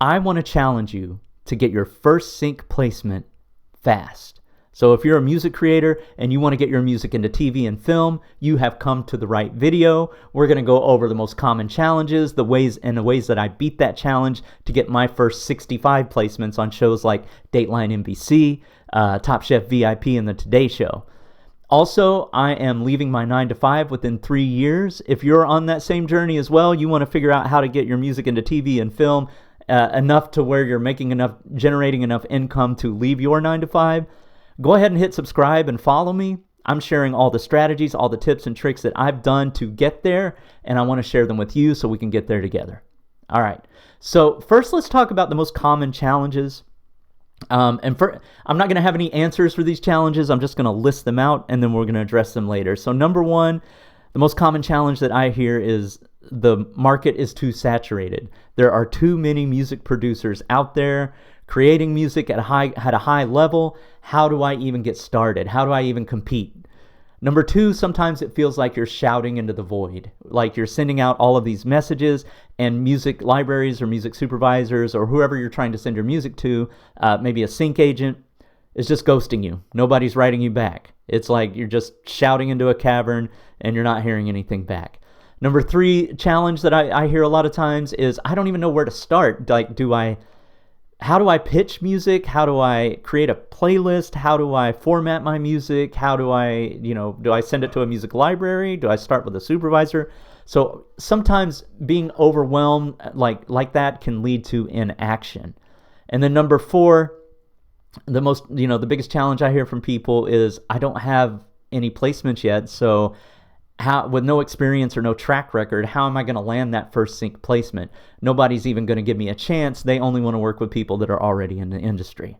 I want to challenge you to get your first sync placement fast. So if you're a music creator and you want to get your music into TV and film, you have come to the right video. We're going to go over the most common challenges, the ways that I beat that challenge to get my first 65 placements on shows like Dateline NBC, Top Chef VIP, and The Today Show. Also, I am leaving my 9-to-5 within 3 years. If you're on that same journey as well, you want to figure out how to get your music into TV and film enough to where you're generating enough income to leave your 9-to-5, go ahead and hit subscribe and follow me. I'm sharing all the strategies, all the tips and tricks that I've done to get there, and I want to share them with you so we can get there together. All right. So first, let's talk about the most common challenges. I'm not going to have any answers for these challenges. I'm just going to list them out, and then we're going to address them later. So number one, the most common challenge that I hear is the market is too saturated. There are too many music producers out there creating music at a high level. How do I even get started? How do I even compete? Number two, sometimes it feels like you're shouting into the void, like you're sending out all of these messages and music libraries or music supervisors or whoever you're trying to send your music to, maybe a sync agent, is just ghosting you. Nobody's writing you back. It's like you're just shouting into a cavern and you're not hearing anything back. Number three challenge that I hear a lot of times is I don't even know where to start. Like, how do I pitch music? How do I create a playlist? How do I format my music? How do I send it to a music library? Do I start with a supervisor? So sometimes being overwhelmed like that can lead to inaction. And then number four, the biggest challenge I hear from people is I don't have any placements yet. So with no experience or no track record, how am I going to land that first sync placement? Nobody's even going to give me a chance. They only want to work with people that are already in the industry.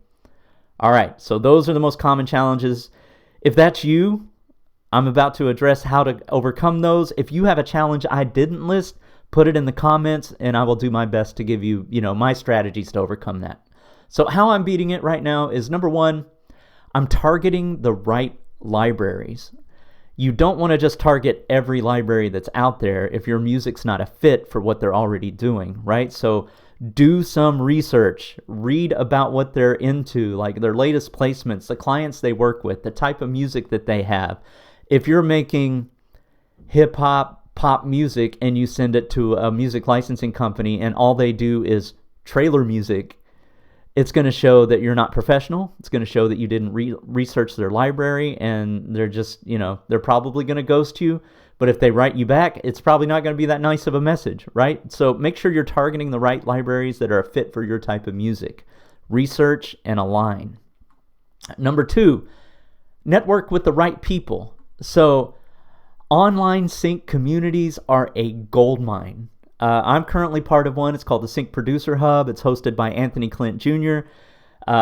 All right, so those are the most common challenges. If that's you, I'm about to address how to overcome those. If you have a challenge I didn't list, put it in the comments, and I will do my best to give you, my strategies to overcome that. So how I'm beating it right now is, number one, I'm targeting the right libraries. You don't want to just target every library that's out there if your music's not a fit for what they're already doing, right? So do some research, read about what they're into, like their latest placements, the clients they work with, the type of music that they have. If you're making hip hop, pop music and you send it to a music licensing company and all they do is trailer music, it's going to show that you're not professional. It's going to show that you didn't research their library, and they're just, they're probably going to ghost you. But if they write you back, it's probably not going to be that nice of a message, right? So make sure you're targeting the right libraries that are a fit for your type of music. Research and align. Number two, network with the right people. So online sync communities are a goldmine. I'm currently part of one. It's called the Sync Producer Hub. It's hosted by Anthony Clint Jr.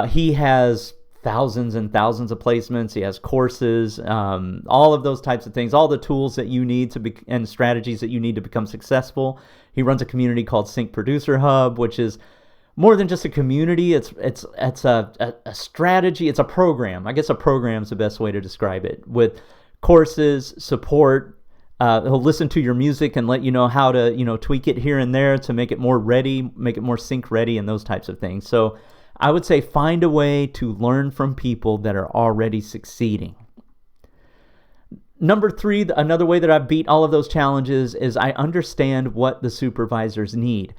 He has thousands and thousands of placements. He has courses, all of those types of things, all the tools that you need and strategies that you need to become successful. He runs a community called Sync Producer Hub, which is more than just a community. It's a strategy. It's a program. I guess a program is the best way to describe it, with courses, support. He'll listen to your music and let you know how to, tweak it here and there to make it more ready, make it more sync ready, and those types of things. So I would say find a way to learn from people that are already succeeding. Number three, another way that I beat all of those challenges is I understand what the supervisors need.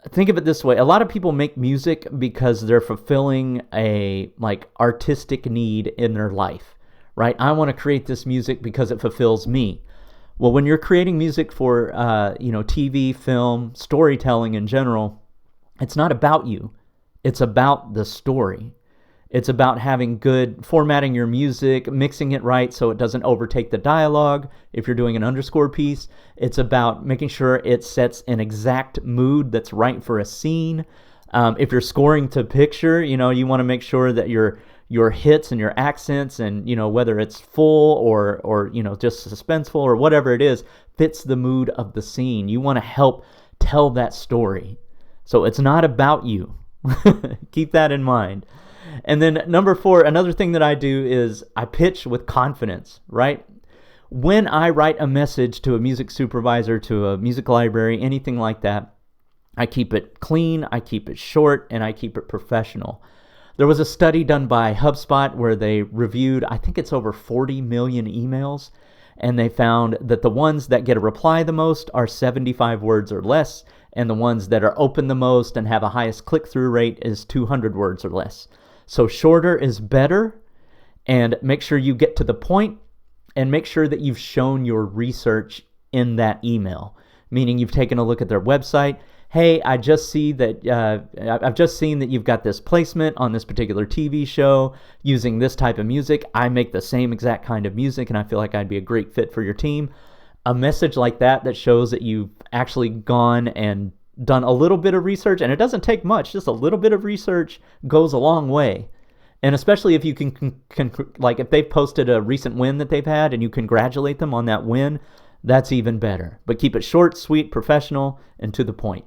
Think of it this way. A lot of people make music because they're fulfilling a artistic need in their life, right? I want to create this music because it fulfills me. Well, when you're creating music for, TV, film, storytelling in general, it's not about you. It's about the story. It's about formatting your music, mixing it right so it doesn't overtake the dialogue. If you're doing an underscore piece, it's about making sure it sets an exact mood that's right for a scene. If you're scoring to picture, you want to make sure that your hits and your accents and, whether it's full or just suspenseful or whatever it is, fits the mood of the scene. You want to help tell that story. So it's not about you. Keep that in mind. And then number four, another thing that I do is I pitch with confidence, right? When I write a message to a music supervisor, to a music library, anything like that, I keep it clean, I keep it short, and I keep it professional. There was a study done by HubSpot where they reviewed, I think it's over 40 million emails, and they found that the ones that get a reply the most are 75 words or less, and the ones that are open the most and have a highest click-through rate is 200 words or less. So shorter is better, and make sure you get to the point, and make sure that you've shown your research in that email, meaning you've taken a look at their website. Hey, I've just seen that you've got this placement on this particular TV show using this type of music. I make the same exact kind of music, and I feel like I'd be a great fit for your team. A message like that shows that you've actually gone and done a little bit of research, and it doesn't take much. Just a little bit of research goes a long way. And especially if you can like if they've posted a recent win that they've had and you congratulate them on that win, that's even better. But keep it short, sweet, professional, and to the point.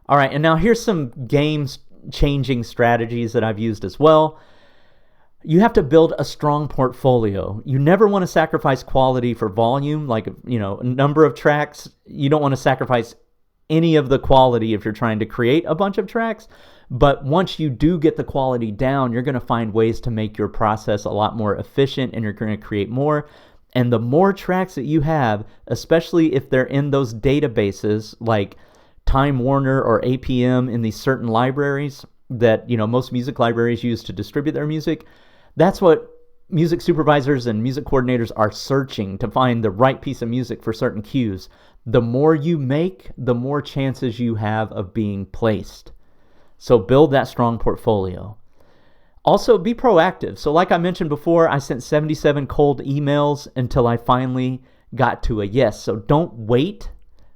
All right, and now here's some game-changing strategies that I've used as well. You have to build a strong portfolio. You never want to sacrifice quality for volume, like, a number of tracks. You don't want to sacrifice any of the quality if you're trying to create a bunch of tracks. But once you do get the quality down, you're going to find ways to make your process a lot more efficient, and you're going to create more. And the more tracks that you have, especially if they're in those databases like Time Warner or APM in these certain libraries that most music libraries use to distribute their music, that's what music supervisors and music coordinators are searching to find the right piece of music for certain cues. The more you make, the more chances you have of being placed. So build that strong portfolio. Also, be proactive. So like I mentioned before, I sent 77 cold emails until I finally got to a yes. So don't wait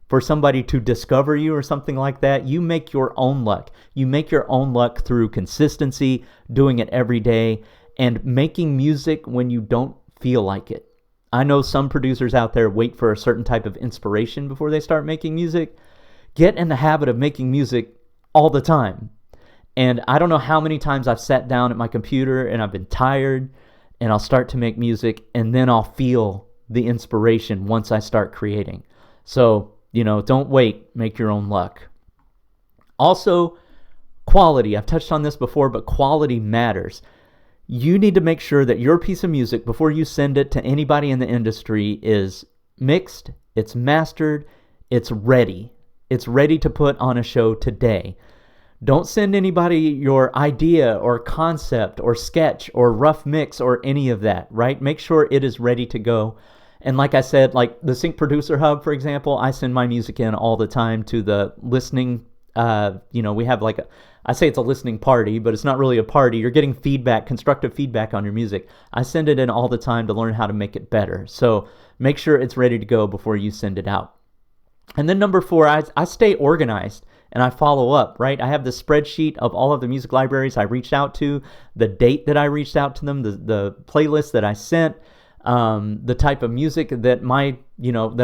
for somebody to discover you or something like that. You make your own luck. You make your own luck through consistency, doing it every day, and making music when you don't feel like it. I know some producers out there wait for a certain type of inspiration before they start making music. Get in the habit of making music all the time. And I don't know how many times I've sat down at my computer and I've been tired, and I'll start to make music, and then I'll feel the inspiration once I start creating. So, don't wait, make your own luck. Also, quality. I've touched on this before, but quality matters. You need to make sure that your piece of music, before you send it to anybody in the industry, is mixed, it's mastered, it's ready. It's ready to put on a show today. Don't send anybody your idea or concept or sketch or rough mix or any of that, right? Make sure it is ready to go. And like I said, like the Sync Producer Hub, for example, I send my music in all the time to the listening, we have I say it's a listening party, but it's not really a party. You're getting feedback, constructive feedback on your music. I send it in all the time to learn how to make it better. So make sure it's ready to go before you send it out. And then number 4, I stay organized and I follow up, right? I have the spreadsheet of all of the music libraries I reached out to, the date that I reached out to them, the playlist that I sent, the type of music that that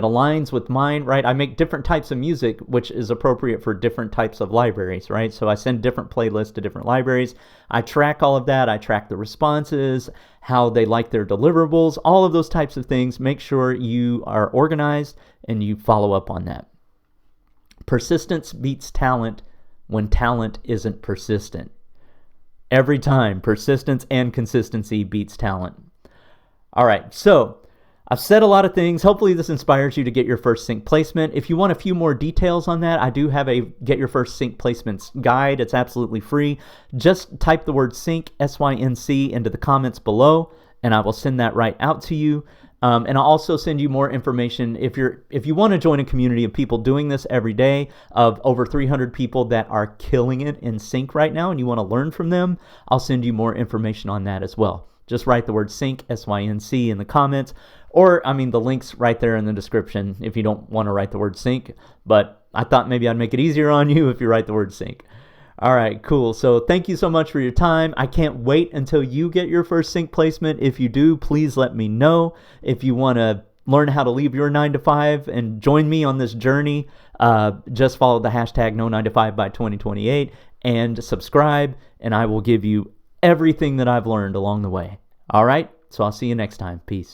aligns with mine, right? I make different types of music, which is appropriate for different types of libraries, right? So I send different playlists to different libraries. I track all of that. I track the responses, how they like their deliverables, all of those types of things. Make sure you are organized and you follow up on that. Persistence beats talent when talent isn't persistent. Every time, persistence and consistency beats talent. All right, so I've said a lot of things. Hopefully this inspires you to get your first sync placement. If you want a few more details on that, I do have a Get Your First Sync Placements guide. It's absolutely free. Just type the word sync, S-Y-N-C, into the comments below, and I will send that right out to you. And I'll also send you more information if you want to join a community of people doing this every day, of over 300 people that are killing it in sync right now, and you want to learn from them. I'll send you more information on that as well. Just write the word sync, S-Y-N-C, in the comments, or the link's right there in the description if you don't want to write the word sync. But I thought maybe I'd make it easier on you if you write the word sync. All right, cool. So thank you so much for your time. I can't wait until you get your first sync placement. If you do, please let me know. If you want to learn how to leave your 9-to-5 and join me on this journey, just follow the hashtag No9to5by2028 and subscribe, and I will give you everything that I've learned along the way. All right, so I'll see you next time. Peace.